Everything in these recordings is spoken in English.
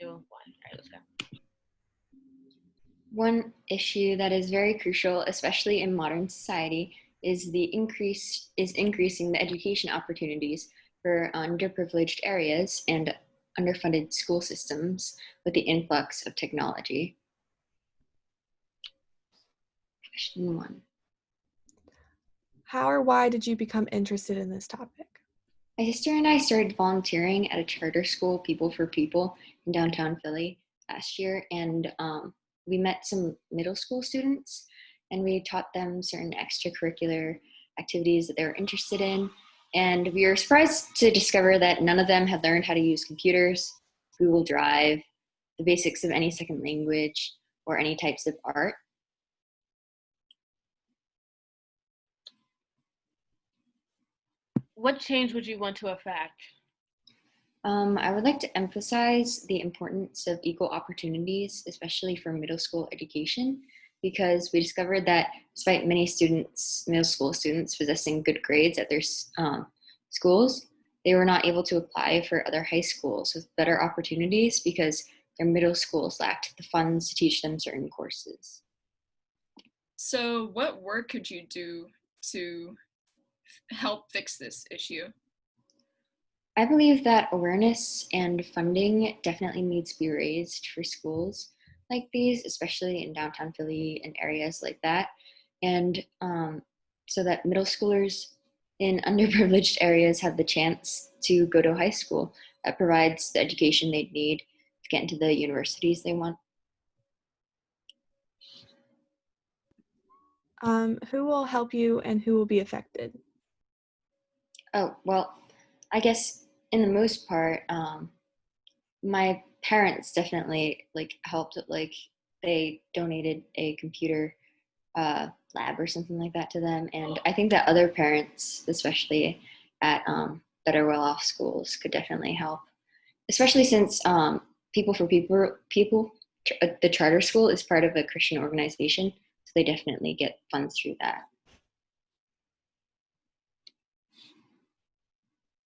2, 1. All right, let's go. One issue that is very crucial, especially in modern society, is increasing the education opportunities for underprivileged areas and underfunded school systems with the influx of technology. Question one. How or why did you become interested in this topic? My sister and I started volunteering at a charter school, People for People, in downtown Philly last year, and we met some middle school students, and we taught them certain extracurricular activities that they were interested in. And we were surprised to discover that none of them had learned how to use computers, Google Drive, the basics of any second language, or any types of art. What change would you want to affect? I would like to emphasize the importance of equal opportunities, especially for middle school education, because we discovered that despite many students, middle school students, possessing good grades at their schools, they were not able to apply for other high schools with better opportunities because their middle schools lacked the funds to teach them certain courses. So what work could you do to help fix this issue? I believe that awareness and funding definitely needs to be raised for schools like these, especially in downtown Philly and areas like that. And so that middle schoolers in underprivileged areas have the chance to go to high school that provides the education they need to get into the universities they want. Who will help you and who will be affected? Oh, well, I guess in the most part, my parents definitely like helped. Like they donated a computer lab or something like that to them, and I think that other parents, especially at better well-off schools, could definitely help. Especially since People for People, the charter school is part of a Christian organization, so they definitely get funds through that.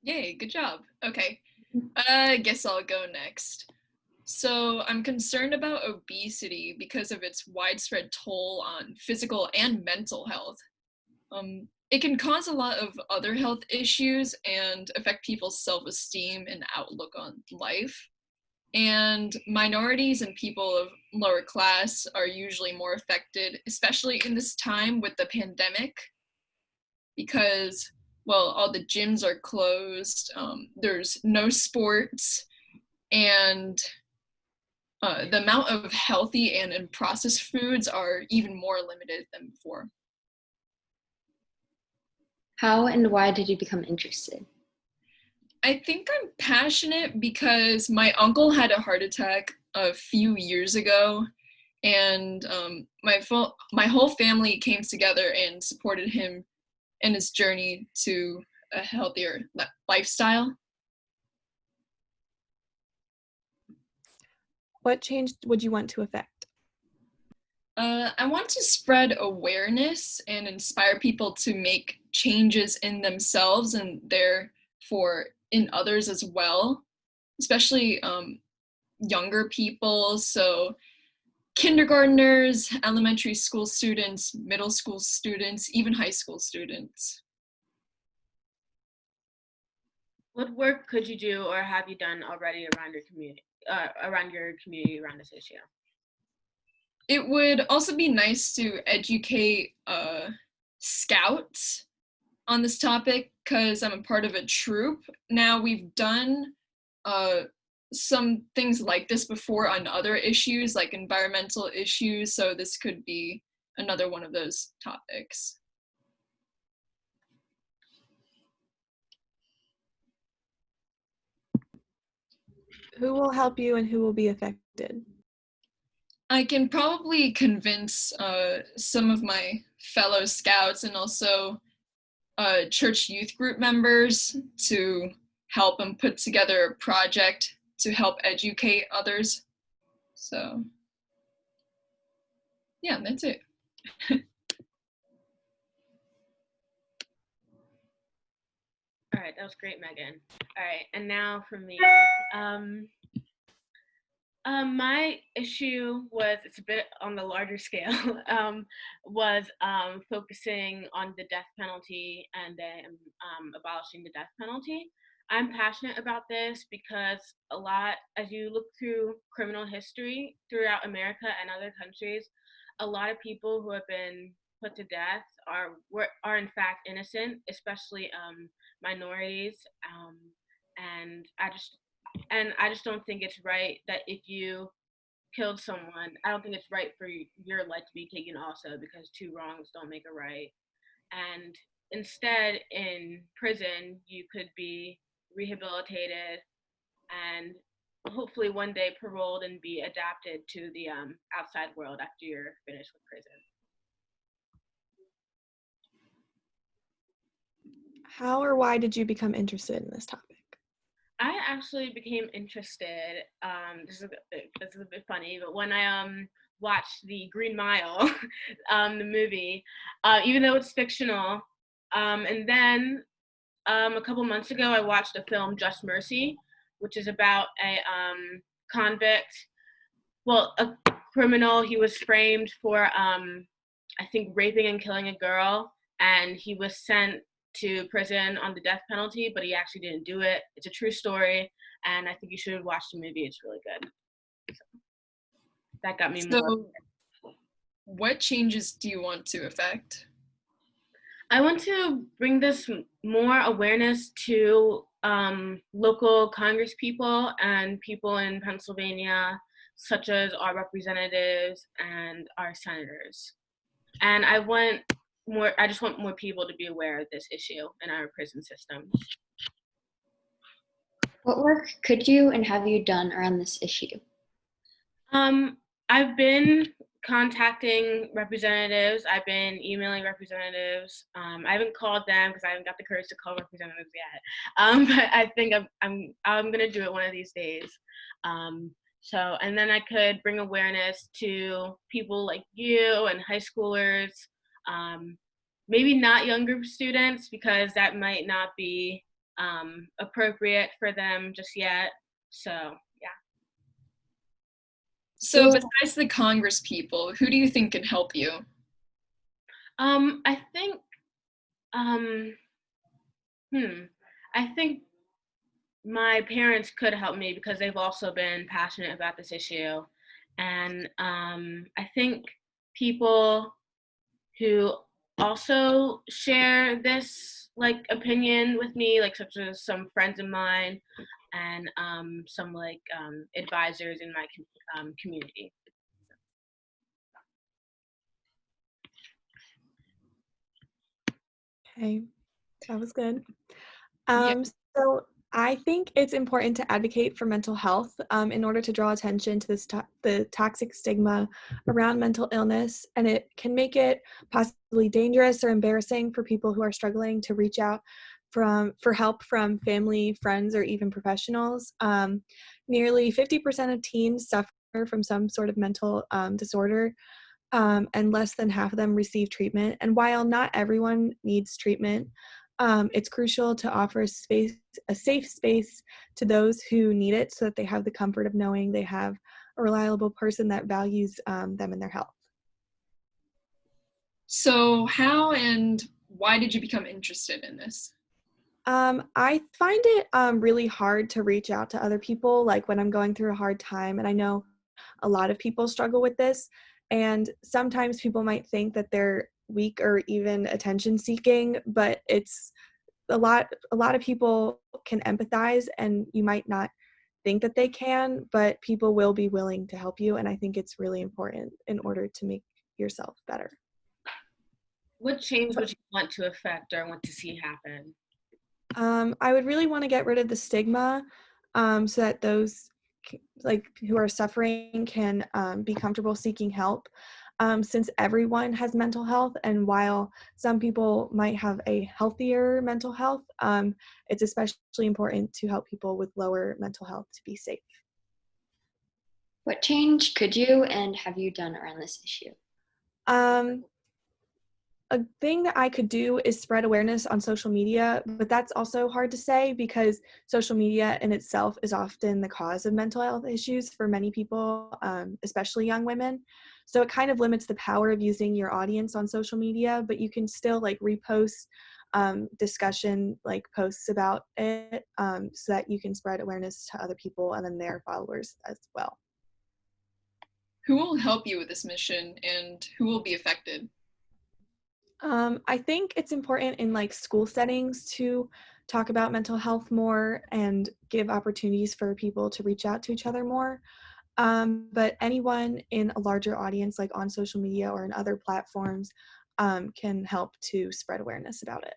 Yay, good job. Okay, I guess I'll go next. So I'm concerned about obesity because of its widespread toll on physical and mental health. It can cause a lot of other health issues and affect people's self-esteem and outlook on life. And minorities and people of lower class are usually more affected, especially in this time with the pandemic, because, well, all the gyms are closed, there's no sports, and the amount of healthy and processed foods are even more limited than before. How and why did you become interested? I think I'm passionate because my uncle had a heart attack a few years ago, and my whole family came together and supported him in his journey to a healthier lifestyle. What change would you want to affect? I want to spread awareness and inspire people to make changes in themselves and therefore in others as well, especially younger people. So kindergartners, elementary school students, middle school students, even high school students. What work could you do or have you done already around your community, around this issue? It would also be nice to educate scouts on this topic because I'm a part of a troop. Now we've done some things like this before on other issues, like environmental issues, so this could be another one of those topics. Who will help you and who will be affected? I can probably convince some of my fellow scouts and also church youth group members to help and put together a project to help educate others. So, yeah, that's it. All right, that was great, Megan. All right, and now for me. My issue was, it's a bit on the larger scale, was focusing on the death penalty and then abolishing the death penalty. I'm passionate about this because a lot, as you look through criminal history throughout America and other countries, a lot of people who have been put to death are in fact innocent, especially minorities. And I just don't think it's right that if you killed someone, I don't think it's right for your life to be taken also, because two wrongs don't make a right. And instead, in prison, you could be rehabilitated and hopefully one day paroled and be adapted to the outside world after you're finished with prison. How or why did you become interested in this topic? I actually became interested. This is a bit funny, but when I watched the Green Mile, the movie, even though it's fictional, and then a couple months ago I watched a film, Just Mercy, which is about a convict, well, a criminal. He was framed for I think raping and killing a girl, and he was sent to prison on the death penalty, but he actually didn't do it. It's a true story, and I think you should watch the movie. It's really good. So that got me more. So, what changes do you want to affect? I want to bring this more awareness to local Congress people and people in Pennsylvania, such as our representatives and our senators. And I just want more people to be aware of this issue in our prison system. What work could you and have you done around this issue? I've been contacting representatives. I've been emailing representatives. I haven't called them because I haven't got the courage to call representatives yet. But I think I'm gonna do it one of these days. And then I could bring awareness to people like you and high schoolers. Maybe not younger students, because that might not be appropriate for them just yet. So yeah. So, besides the Congress people, who do you think can help you? I think um, I think my parents could help me because they've also been passionate about this issue, and I think people who also share this like opinion with me, like such as some friends of mine and some like advisors in my community. Okay, that was good. Yeah. So I think it's important to advocate for mental health in order to draw attention to the toxic stigma around mental illness, and it can make it possibly dangerous or embarrassing for people who are struggling to reach out for help from family, friends, or even professionals. Nearly 50% of teens suffer from some sort of mental disorder, and less than half of them receive treatment. And while not everyone needs treatment, it's crucial to offer a safe space to those who need it, so that they have the comfort of knowing they have a reliable person that values them and their health. So, how and why did you become interested in this? I find it really hard to reach out to other people, like when I'm going through a hard time, and I know a lot of people struggle with this, and sometimes people might think that they're weak or even attention seeking, but it's a lot of people can empathize, and you might not think that they can, but people will be willing to help you, and I think it's really important in order to make yourself better. What change would you want to affect or want to see happen? I would really want to get rid of the stigma, so that those like who are suffering can be comfortable seeking help, since everyone has mental health, and while some people might have a healthier mental health, it's especially important to help people with lower mental health to be safe. What change could you and have you done around this issue? Um, A thing that I could do is spread awareness on social media, but that's also hard to say because social media in itself is often the cause of mental health issues for many people, especially young women. So it kind of limits the power of using your audience on social media, but you can still like repost discussion like posts about it so that you can spread awareness to other people and then their followers as well. Who will help you with this mission and who will be affected? I think it's important in like school settings to talk about mental health more and give opportunities for people to reach out to each other more. But anyone in a larger audience, like on social media or in other platforms, can help to spread awareness about it.